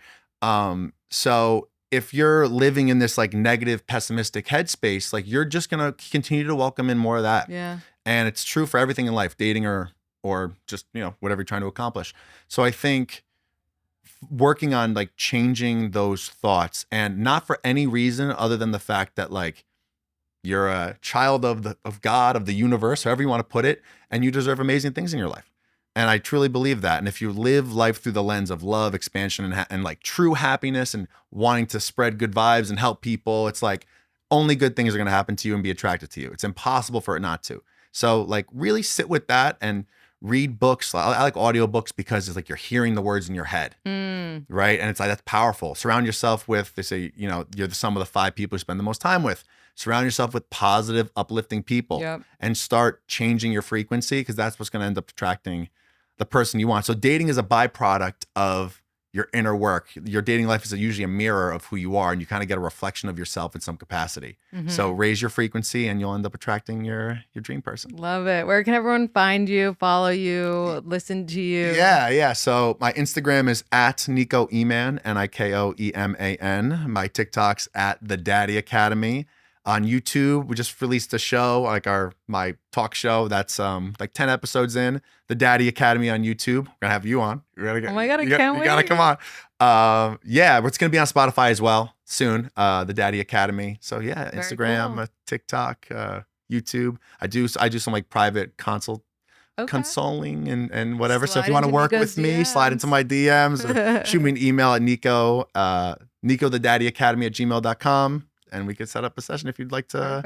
So if you're living in this like negative, pessimistic headspace, like you're just going to continue to welcome in more of that. Yeah. And it's true for everything in life, dating or just, whatever you're trying to accomplish. So I think working on like changing those thoughts, and not for any reason other than the fact that like you're a child of God, of the universe, however you want to put it, and you deserve amazing things in your life. And I truly believe that. And if you live life through the lens of love, expansion, and like true happiness and wanting to spread good vibes and help people, it's like only good things are going to happen to you and be attracted to you. It's impossible for it not to. So like really sit with that and read books. I like audiobooks because it's like you're hearing the words in your head, right? And it's like, that's powerful. Surround yourself with, they say, you're the sum of the 5 people you spend the most time with. Surround yourself with positive, uplifting people. Yep. And start changing your frequency, because that's what's going to end up attracting the person you want. So dating is a byproduct of your inner work. Your dating life is usually a mirror of who you are, and you kind of get a reflection of yourself in some capacity. So raise your frequency and you'll end up attracting your dream person. Love it. Where can everyone find you, follow you, listen to you? Yeah. So my Instagram is at Niko Eman, Nikoeman. My TikTok's at The Daddy Academy. On YouTube, we just released a show, like my talk show that's like 10 episodes in, The Daddy Academy on YouTube. We're gonna have you on. Oh my God, I can't wait. You gotta come on. Yeah, it's gonna be on Spotify as well soon. The Daddy Academy. So yeah, Very Instagram, cool. TikTok, YouTube. I do some like private consulting and whatever. So if you want to work with me, slide into my DMs or shoot me an email at Niko, Niko the Daddy Academy at gmail.com. And we could set up a session if you'd like to